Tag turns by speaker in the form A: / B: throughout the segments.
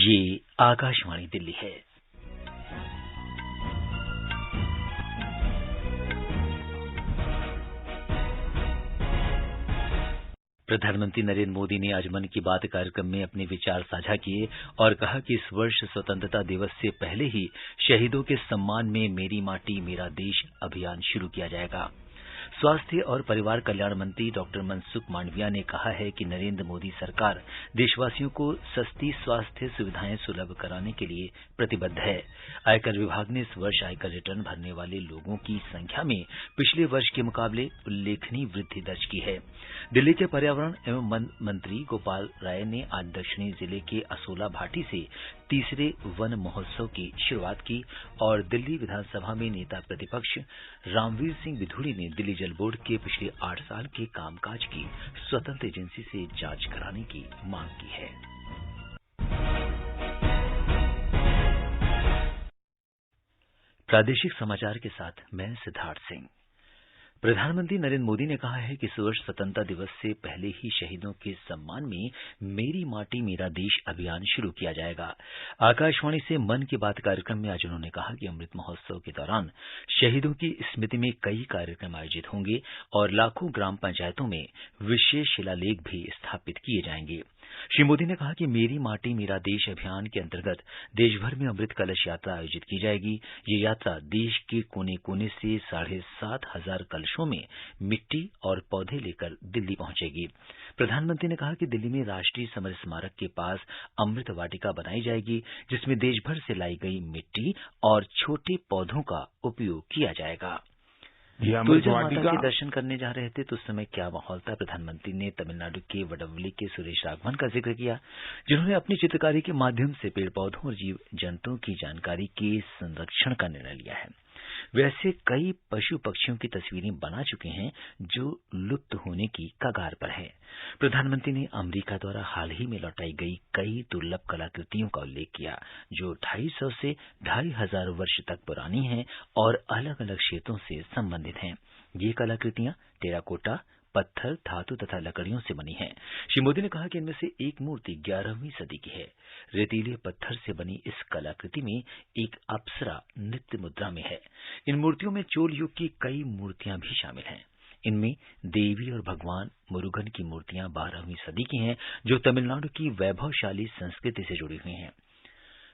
A: ये आकाशवाणी दिल्ली है। प्रधानमंत्री नरेंद्र मोदी ने आज मन की बात कार्यक्रम में अपने विचार साझा किए और कहा कि इस वर्ष स्वतंत्रता दिवस से पहले ही शहीदों के सम्मान में मेरी माटी मेरा देश अभियान शुरू किया जाएगा। स्वास्थ्य और परिवार कल्याण मंत्री डॉक्टर मनसुख मांडविया ने कहा है कि नरेंद्र मोदी सरकार देशवासियों को सस्ती स्वास्थ्य सुविधाएं सुलभ कराने के लिए प्रतिबद्ध है। आयकर विभाग ने इस वर्ष आयकर रिटर्न भरने वाले लोगों की संख्या में पिछले वर्ष के मुकाबले उल्लेखनीय वृद्धि दर्ज की है। दिल्ली के पर्यावरण एवं वन मंत्री गोपाल राय ने आज दक्षिणी जिले के असोला भाटी से तीसरे वन महोत्सव की शुरुआत की और दिल्ली विधानसभा में नेता प्रतिपक्ष रामवीर सिंह बिधूड़ी ने दिल्ली जल बोर्ड के पिछले 8 साल के कामकाज की स्वतंत्र एजेंसी से जांच कराने की मांग की है। प्रादेशिक समाचार के साथ मैं सिद्धार्थ सिंह। प्रधानमंत्री नरेंद्र मोदी ने कहा है कि इस वर्ष स्वतंत्रता दिवस से पहले ही शहीदों के सम्मान में मेरी माटी मेरा देश अभियान शुरू किया जाएगा। आकाशवाणी से मन की बात कार्यक्रम में आज उन्होंने कहा कि अमृत महोत्सव के दौरान शहीदों की स्मृति में कई कार्यक्रम आयोजित होंगे और लाखों ग्राम पंचायतों में विशेष शिलालेख भी स्थापित किए जाएंगे। श्री मोदी ने कहा कि मेरी माटी मेरा देश अभियान के अंतर्गत देशभर में अमृत कलश यात्रा आयोजित की जाएगी। ये यात्रा देश के कोने कोने से 7,500 कलशों में मिट्टी और पौधे लेकर दिल्ली पहुंचेगी। प्रधानमंत्री ने कहा कि दिल्ली में राष्ट्रीय समर स्मारक के पास अमृत वाटिका बनाई जाएगी, जिसमें देशभर से लाई गई मिट्टी और छोटे पौधों का उपयोग किया जाएगा। तुलजा माता के दर्शन करने जा रहे थे तो उस समय क्या माहौल था। प्रधानमंत्री ने तमिलनाडु के वडवली के सुरेश राघवन का जिक्र किया, जिन्होंने अपनी चित्रकारी के माध्यम से पेड़ पौधों और जीव जंतुओं की जानकारी के संरक्षण का निर्णय लिया है। वे ऐसे कई पशु पक्षियों की तस्वीरें बना चुके हैं जो लुप्त होने की कगार पर है। प्रधानमंत्री ने अमेरिका द्वारा हाल ही में लौटाई गई कई दुर्लभ कलाकृतियों का उल्लेख किया, जो 250 से 2500 वर्ष तक पुरानी हैं और अलग अलग क्षेत्रों से संबंधित हैं। ये कलाकृतियां टेराकोटा, पत्थर, धातु तथा लकड़ियों से बनी हैं। श्री मोदी ने कहा कि इनमें से एक मूर्ति 11वीं सदी की है। रेतीले पत्थर से बनी इस कलाकृति में एक अप्सरा नृत्य मुद्रा में है। इन मूर्तियों में चोल युग की कई मूर्तियां भी शामिल हैं। इनमें देवी और भगवान मुरुगन की मूर्तियां 12वीं सदी की हैं, जो तमिलनाडु की वैभवशाली संस्कृति से जुड़ी हुई हैं।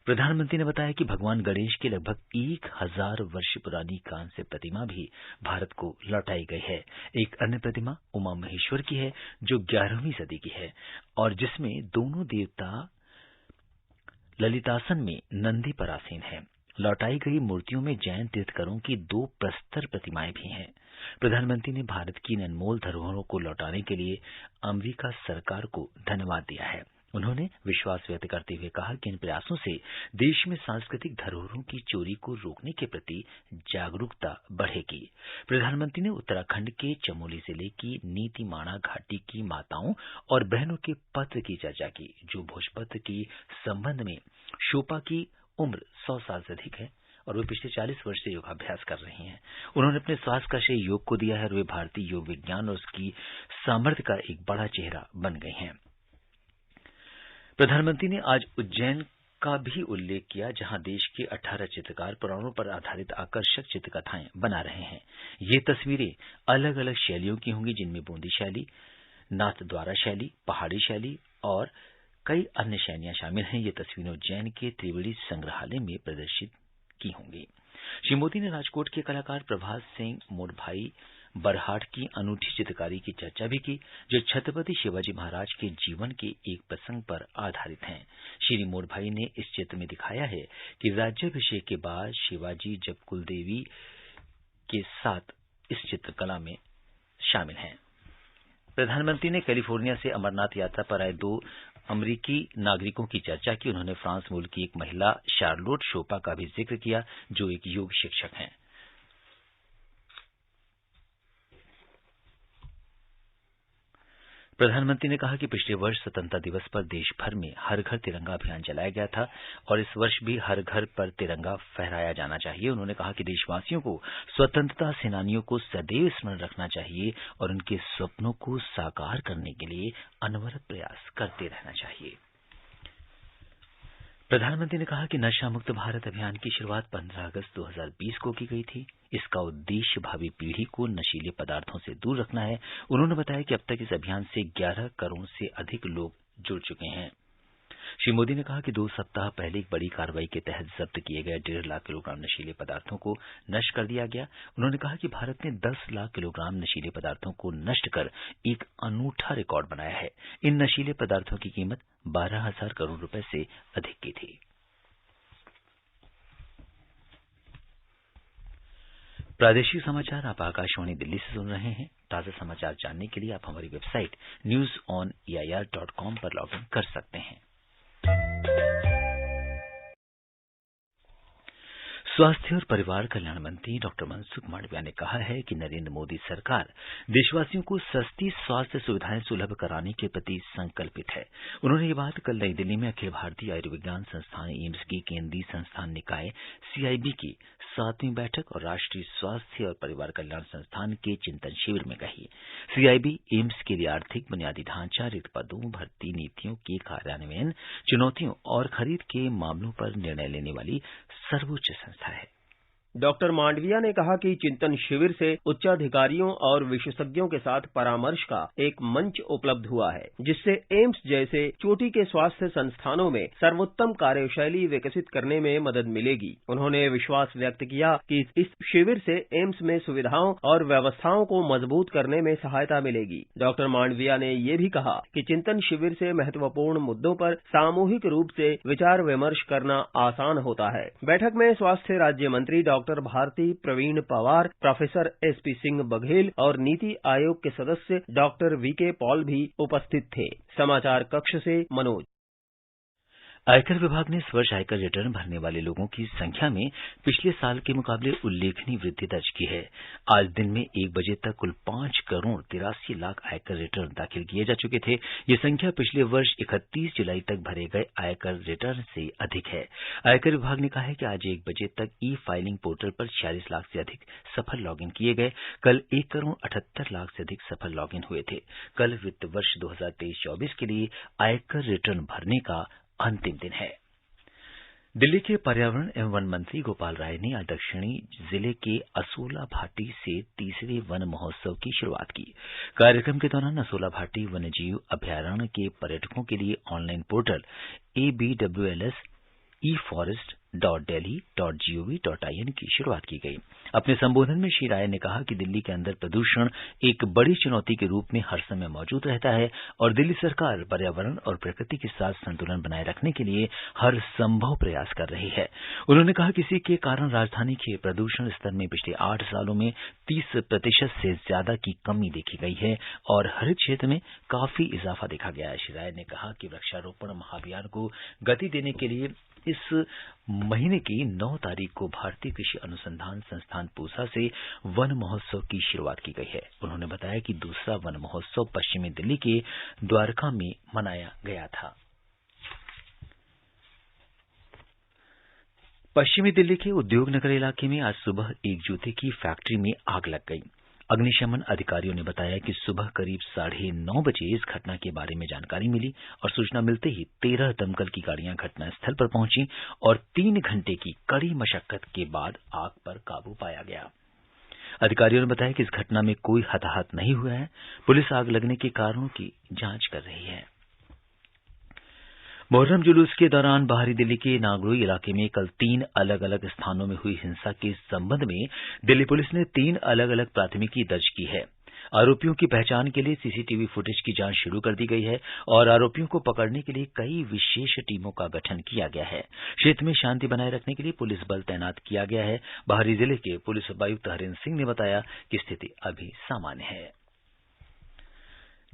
A: प्रधानमंत्री ने बताया कि भगवान गणेश की लगभग 1000 वर्ष पुरानी कांस्य प्रतिमा भी भारत को लौटाई गई है। एक अन्य प्रतिमा उमा महेश्वर की है, जो 11वीं सदी की है और जिसमें दोनों देवता ललितासन में नंदी पर आसीन हैं। लौटाई गई मूर्तियों में जैन तीर्थंकरों की 2 प्रस्तर प्रतिमाएं भी हैं। प्रधानमंत्री ने भारत की इन अनमोल धरोहरों को लौटाने के लिए अमेरिका सरकार को धन्यवाद दिया है। उन्होंने विश्वास व्यक्त करते हुए कहा कि इन प्रयासों से देश में सांस्कृतिक धरोहरों की चोरी को रोकने के प्रति जागरूकता बढ़ेगी। प्रधानमंत्री ने उत्तराखंड के चमोली जिले की नीतिमाणा घाटी की माताओं और बहनों के पत्र की चर्चा की, जो भोजपत्र के संबंध में शोपा की उम्र 100 साल से अधिक है और वे पिछले 40 वर्ष से योगाभ्यास कर रही हैं। उन्होंने अपने स्वास्थ्य का श्रेय योग को दिया है और वे भारतीय योग विज्ञान और उसकी सामर्थ्य का एक बड़ा चेहरा बन गई हैं। प्रधानमंत्री ने आज उज्जैन का भी उल्लेख किया, जहां देश के 18 चित्रकार पुराणों पर आधारित आकर्षक चित्रकथाएं बना रहे हैं। ये तस्वीरें अलग अलग शैलियों की होंगी, जिनमें बूंदी शैली, नाथद्वारा शैली, पहाड़ी शैली और कई अन्य शैलियां शामिल हैं। ये तस्वीरें उज्जैन के त्रिवेणी संग्रहालय में प्रदर्शित की होंगी। श्री मोदी ने राजकोट के कलाकार प्रभात सिंह मोडभाई बरहाट की अनूठी चित्रकारी की चर्चा भी की, जो छत्रपति शिवाजी महाराज के जीवन के एक प्रसंग पर आधारित हैं। श्री मोडभाई ने इस चित्र में दिखाया है कि राज्याभिषेक के बाद शिवाजी जब कुलदेवी के साथ इस चित्रकला में शामिल हैं। प्रधानमंत्री ने कैलिफोर्निया से अमरनाथ यात्रा पर आए 2 अमरीकी नागरिकों की चर्चा की। उन्होंने फ्रांस मूल की एक महिला शार्लोट शोपा का भी जिक्र किया, जो एक योग शिक्षक हैं। प्रधानमंत्री ने कहा कि पिछले वर्ष स्वतंत्रता दिवस पर देश भर में हर घर तिरंगा अभियान चलाया गया था और इस वर्ष भी हर घर पर तिरंगा फहराया जाना चाहिए। उन्होंने कहा कि देशवासियों को स्वतंत्रता सेनानियों को सदैव स्मरण रखना चाहिए और उनके सपनों को साकार करने के लिए अनवरत प्रयास करते रहना चाहिए। प्रधानमंत्री ने कहा कि नशा मुक्त भारत अभियान की शुरुआत 15 अगस्त 2020 को की गई थी। इसका उद्देश्य भावी पीढ़ी को नशीले पदार्थों से दूर रखना है। उन्होंने बताया कि अब तक इस अभियान से 11 करोड़ से अधिक लोग जुड़ चुके हैं। श्री मोदी ने कहा कि 2 सप्ताह पहले एक बड़ी कार्रवाई के तहत जब्त किए गए 1.5 लाख किलोग्राम नशीले पदार्थों को नष्ट कर दिया गया। उन्होंने कहा कि भारत ने 10 लाख किलोग्राम नशीले पदार्थों को नष्ट कर एक अनूठा रिकॉर्ड बनाया है। इन नशीले पदार्थों की कीमत 12,000 करोड़ रुपए से अधिक की थी। प्रादेशिक समाचार आप आकाशवाणी दिल्ली से सुन रहे हैं। ताजा समाचार जानने के लिए आप हमारी वेबसाइट newsoneir.com पर लॉग इन कर सकते हैं। स्वास्थ्य और परिवार कल्याण मंत्री डॉक्टर मनसुख मांडविया ने कहा है कि नरेंद्र मोदी सरकार देशवासियों को सस्ती स्वास्थ्य सुविधाएं सुलभ कराने के प्रति संकल्पित है। उन्होंने ये बात कल नई दिल्ली में अखिल भारतीय आयुर्विज्ञान संस्थान एम्स की केंद्रीय संस्थान निकाय CIB की 7वीं बैठक और राष्ट्रीय स्वास्थ्य और परिवार कल्याण संस्थान के चिंतन शिविर में कही। CIB एम्स के लिए आर्थिक बुनियादी ढांचा, रिक्त पदों, भर्ती नीतियों के कार्यान्वयन, चुनौतियों और खरीद के मामलों पर निर्णय लेने वाली सर्वोच्च संस्था है।
B: डॉक्टर मांडविया ने कहा कि चिंतन शिविर से उच्चाधिकारियों और विशेषज्ञों के साथ परामर्श का एक मंच उपलब्ध हुआ है, जिससे एम्स जैसे चोटी के स्वास्थ्य संस्थानों में सर्वोत्तम कार्यशैली विकसित करने में मदद मिलेगी। उन्होंने विश्वास व्यक्त किया कि इस शिविर से एम्स में सुविधाओं और व्यवस्थाओं को मजबूत करने में सहायता मिलेगी। डॉक्टर मांडविया ने ये भी कहा कि चिंतन शिविर से महत्वपूर्ण मुद्दों पर सामूहिक रूप से विचार विमर्श करना आसान होता है। बैठक में स्वास्थ्य राज्य मंत्री doctor Bharati Pravin Pawar, professor SP Singh Baghel और नीति आयोग के सदस्य डॉक्टर VK पॉल भी उपस्थित थे। समाचार कक्ष से मनोज।
A: आयकर विभाग ने इस वर्ष आयकर रिटर्न भरने वाले लोगों की संख्या में पिछले साल के मुकाबले उल्लेखनीय वृद्धि दर्ज की है। आज दिन में 1 बजे तक कुल 5 करोड़ 83 लाख आयकर रिटर्न दाखिल किए जा चुके थे। ये संख्या पिछले वर्ष 31 जुलाई तक भरे गए आयकर रिटर्न से अधिक है। आयकर विभाग ने कहा है कि आज 1 बजे तक ई-फाइलिंग पोर्टल पर 46 लाख से अधिक सफल लॉगिन किए गए। कल 1 करोड़ 78 लाख से अधिक सफल लॉगिन हुए थे। कल वित्त वर्ष 2023-24 के लिए आयकर रिटर्न भरने का अंतिम दिन है। दिल्ली के पर्यावरण एवं वन मंत्री गोपाल राय ने आज दक्षिणी जिले के असोला भाटी से तीसरे वन महोत्सव की शुरुआत की। कार्यक्रम के दौरान असोला भाटी वन्यजीव अभयारण्य के पर्यटकों के लिए ऑनलाइन पोर्टल ABWLS eforest.delhi.gov.in की शुरुआत की गई। अपने संबोधन में श्री राय ने कहा कि दिल्ली के अंदर प्रदूषण एक बड़ी चुनौती के रूप में हर समय मौजूद रहता है और दिल्ली सरकार पर्यावरण और प्रकृति के साथ संतुलन बनाए रखने के लिए हर संभव प्रयास कर रही है। उन्होंने कहा कि इसी के कारण राजधानी के प्रदूषण स्तर में पिछले 8 सालों में 30% से ज्यादा की कमी देखी गई है और हरित क्षेत्र में काफी इजाफा देखा गया है। श्री राय ने कहा कि वृक्षारोपण महाअभियान को गति देने के लिए इस महीने की 9 तारीख को भारतीय कृषि अनुसंधान संस्थान पूसा से वन महोत्सव की शुरुआत की गई है। उन्होंने बताया कि दूसरा वन महोत्सव पश्चिमी दिल्ली के द्वारका में मनाया गया था। पश्चिमी दिल्ली के उद्योग नगर इलाके में आज सुबह एक जूते की फैक्ट्री में आग लग गई। अग्निशमन अधिकारियों ने बताया कि सुबह करीब 9:30 बजे इस घटना के बारे में जानकारी मिली और सूचना मिलते ही 13 दमकल की गाड़ियां घटनास्थल पर पहुंची और 3 घंटे की कड़ी मशक्कत के बाद आग पर काबू पाया गया। अधिकारियों ने बताया कि इस घटना में कोई हताहत नहीं हुआ है। पुलिस आग लगने के कारणों की जांच कर रही है। मुहर्रम जुलूस के दौरान बाहरी दिल्ली के नागरोई इलाके में कल 3 अलग अलग स्थानों में हुई हिंसा के संबंध में दिल्ली पुलिस ने 3 अलग अलग प्राथमिकी दर्ज की है। आरोपियों की पहचान के लिए सीसीटीवी फुटेज की जांच शुरू कर दी गई है और आरोपियों को पकड़ने के लिए कई विशेष टीमों का गठन किया गया है। क्षेत्र में शांति बनाए रखने के लिए पुलिस बल तैनात किया गया है। बाहरी जिले के पुलिस उपायुक्त हरेंद्र सिंह ने बताया कि स्थिति अभी सामान्य है।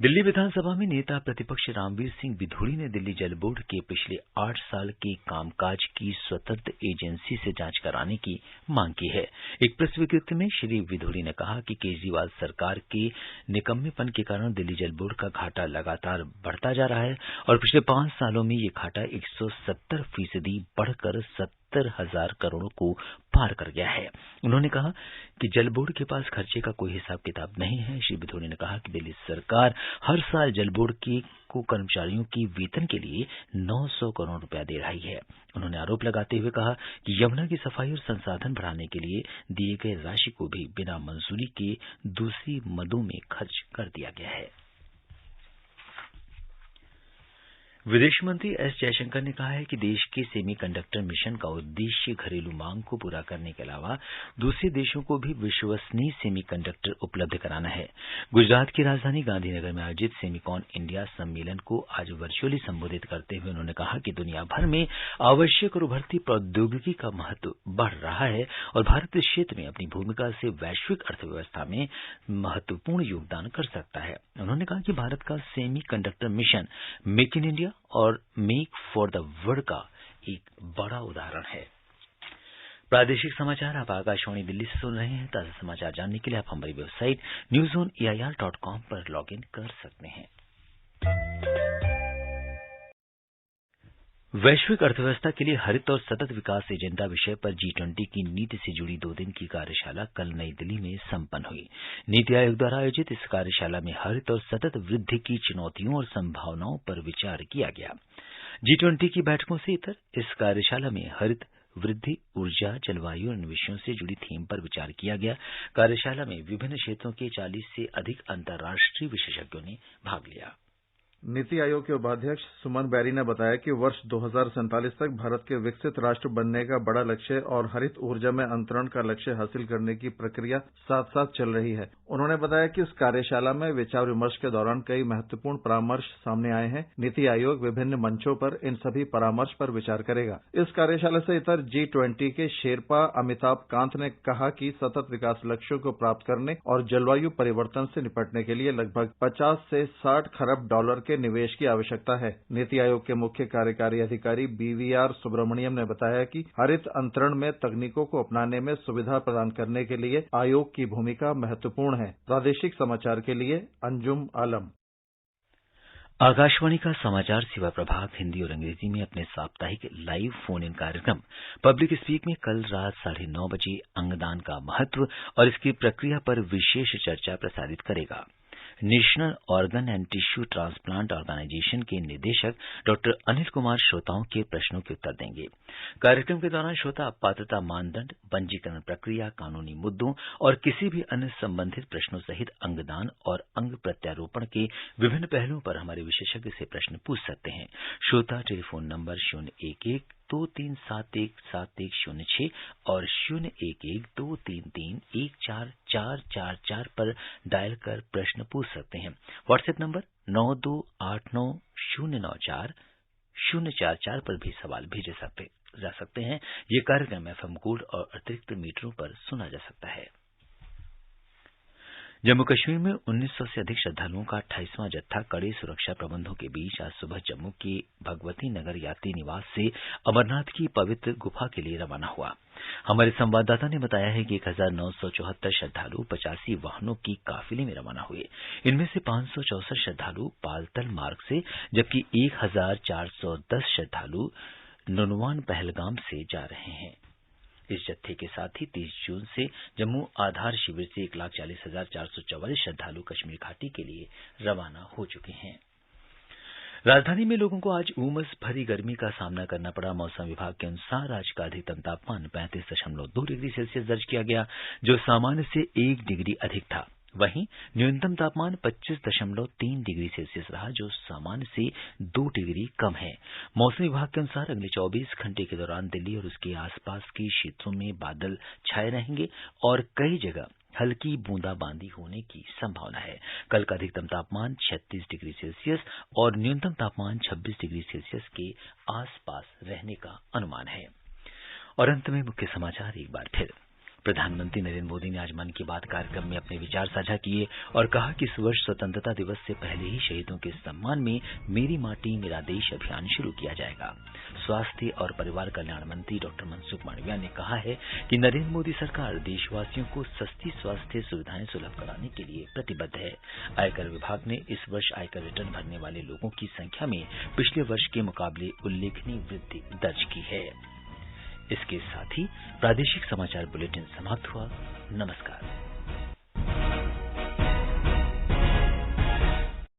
A: दिल्ली विधानसभा में नेता प्रतिपक्ष रामवीर सिंह विधूड़ी ने दिल्ली जल बोर्ड के पिछले 8 साल के कामकाज की स्वतंत्र एजेंसी से जांच कराने की मांग की है। एक प्रेस विज्ञप्ति में श्री विधूड़ी ने कहा कि केजरीवाल सरकार के निकम्मेपन के कारण दिल्ली जल बोर्ड का घाटा लगातार बढ़ता जा रहा है और पिछले 5 सालों में ये घाटा 170% बढ़कर 70,000 करोड़ को पार कर गया है। उन्होंने कहा कि जल बोर्ड के पास खर्चे का कोई हिसाब किताब नहीं है। श्री विधूड़ी ने कहा कि दिल्ली सरकार हर साल जल बोर्ड को कर्मचारियों की वेतन के लिए 900 करोड़ रुपया दे रही है। उन्होंने आरोप लगाते हुए कहा कि यमुना की सफाई और संसाधन बढ़ाने के लिए दिए गए राशि को भी बिना मंजूरी के दूसरी मदों में खर्च कर दिया गया है। विदेश मंत्री एस जयशंकर ने कहा है कि देश के सेमीकंडक्टर मिशन का उद्देश्य घरेलू मांग को पूरा करने के अलावा दूसरे देशों को भी विश्वसनीय सेमीकंडक्टर उपलब्ध कराना है। गुजरात की राजधानी गांधीनगर में आयोजित सेमीकॉन इंडिया सम्मेलन को आज वर्चुअली संबोधित करते हुए उन्होंने कहा कि दुनिया भर में आवश्यक और उभरती प्रौद्योगिकी का महत्व बढ़ रहा है और भारत इस क्षेत्र में अपनी भूमिका से वैश्विक अर्थव्यवस्था में महत्वपूर्ण योगदान कर सकता है। उन्होंने कहा कि भारत का semiconductor mission make in India और मेक फॉर द वर्ल्ड का एक बड़ा उदाहरण है। प्रादेशिक समाचार आप आकाशवाणी दिल्ली से सुन रहे हैं। ताजा समाचार जानने के लिए आप हमारी वेबसाइट newzoneair.com पर लॉगिन कर सकते हैं। वैश्विक अर्थव्यवस्था के लिए हरित और सतत विकास एजेंडा विषय पर G20 की नीति से जुड़ी 2 दिन की कार्यशाला कल नई दिल्ली में संपन्न हुई। नीति आयोग द्वारा आयोजित इस कार्यशाला में हरित और सतत वृद्धि की चुनौतियों और संभावनाओं पर विचार किया गया। G20 की बैठकों से इतर इस कार्यशाला में हरित वृद्धि, ऊर्जा, जलवायु और अन्य विषयों से जुड़ी थीम पर विचार किया गया। कार्यशाला में विभिन्न क्षेत्रों के 40 से अधिक अंतर्राष्ट्रीय विशेषज्ञों ने भाग लिया।
C: नीति आयोग के उपाध्यक्ष सुमन बैरी ने बताया कि वर्ष 2047 तक भारत के विकसित राष्ट्र बनने का बड़ा लक्ष्य और हरित ऊर्जा में अंतरण का लक्ष्य हासिल करने की प्रक्रिया साथ साथ चल रही है। उन्होंने बताया कि इस कार्यशाला में विचार विमर्श के दौरान कई महत्वपूर्ण परामर्श सामने आए हैं। नीति आयोग विभिन्न मंचों पर इन सभी परामर्श पर विचार करेगा। इस कार्यशाला से इतर G20 के शेरपा अमिताभ कांत ने कहा कि सतत विकास लक्ष्यों को प्राप्त करने और जलवायु परिवर्तन से निपटने के लिए लगभग 50 से 60 खरब डॉलर के निवेश की आवश्यकता है। नीति आयोग के मुख्य कार्यकारी अधिकारी BVR सुब्रमण्यम ने बताया कि हरित अंतरण में तकनीकों को अपनाने में सुविधा प्रदान करने के लिए आयोग की भूमिका महत्वपूर्ण है। प्रादेशिक समाचार के लिए अंजुम आलम।
A: आकाशवाणी का समाचार सेवा प्रभाग हिंदी और अंग्रेजी में अपने साप्ताहिक लाइव फोन इन कार्यक्रम पब्लिक स्पीक में कल रात 9:30 बजे अंगदान का महत्व और इसकी प्रक्रिया पर विशेष चर्चा प्रसारित करेगा। National Organ and Tissue Transplant Organisation के निदेशक डॉक्टर अनिल कुमार श्रोताओं के प्रश्नों के उत्तर देंगे। कार्यक्रम के दौरान श्रोता पात्रता मानदंड, पंजीकरण प्रक्रिया, कानूनी मुद्दों और किसी भी अन्य संबंधित प्रश्नों सहित अंगदान और अंग प्रत्यारोपण के विभिन्न पहलुओं पर हमारे विशेषज्ञ से प्रश्न पूछ सकते हैं। श्रोता टेलीफोन नंबर 011-2371-7106 और 011-233-14444 पर डायल कर प्रश्न पूछ सकते हैं। व्हाट्सएप नंबर 9289094044 पर भी सवाल भेजे जा सकते हैं। ये कार्यक्रम FM गोल्ड और अतिरिक्त मीटरों पर सुना जा सकता है। जम्मू कश्मीर में 1900 से अधिक श्रद्धालुओं का 28वां जत्था कड़े सुरक्षा प्रबंधों के बीच आज सुबह जम्मू के भगवती नगर यात्री निवास से अमरनाथ की पवित्र गुफा के लिए रवाना हुआ। हमारे संवाददाता ने बताया है कि 1974 श्रद्धालु 85 वाहनों की काफिले में रवाना हुए। इनमें से 564 श्रद्धालु पालतल मार्ग से जबकि 1410 श्रद्धालु नुनवान पहलगाम से जा रहे हैं। इस जत्थे के साथ ही 30 जून से जम्मू आधार शिविर से 1,40,444 श्रद्धालु कश्मीर घाटी के लिए रवाना हो चुके हैं। राजधानी में लोगों को आज उमस भरी गर्मी का सामना करना पड़ा। मौसम विभाग के अनुसार आज का अधिकतम तापमान 35.2 डिग्री सेल्सियस दर्ज किया गया, जो सामान्य से 1 डिग्री अधिक था। वहीं न्यूनतम तापमान 25.3 डिग्री सेल्सियस रहा, जो सामान्य से 2 डिग्री कम है। मौसम विभाग के अनुसार अगले 24 घंटे के दौरान दिल्ली और उसके आसपास के क्षेत्रों में बादल छाए रहेंगे और कई जगह हल्की बूंदाबांदी होने की संभावना है। कल का अधिकतम तापमान 36 डिग्री सेल्सियस और न्यूनतम तापमान 26 डिग्री सेल्सियस के आसपास रहने का अनुमान है। और अंत में मुख्य समाचार एक बार फिर। प्रधानमंत्री नरेंद्र मोदी ने आज मन की बात कार्यक्रम में अपने विचार साझा किए और कहा कि इस वर्ष स्वतंत्रता दिवस से पहले ही शहीदों के सम्मान में मेरी माटी मेरा देश अभियान शुरू किया जाएगा। स्वास्थ्य और परिवार कल्याण मंत्री डॉक्टर मनसुख मांडविया ने कहा है कि नरेंद्र मोदी सरकार देशवासियों को सस्ती स्वास्थ्य सुविधाएं सुलभ कराने के लिए प्रतिबद्ध है। आयकर विभाग ने इस वर्ष आयकर रिटर्न भरने वाले लोगों की संख्या में पिछले वर्ष के मुकाबले उल्लेखनीय वृद्धि दर्ज की है। इसके साथ ही प्रादेशिक समाचार बुलेटिन समाप्त हुआ। नमस्कार।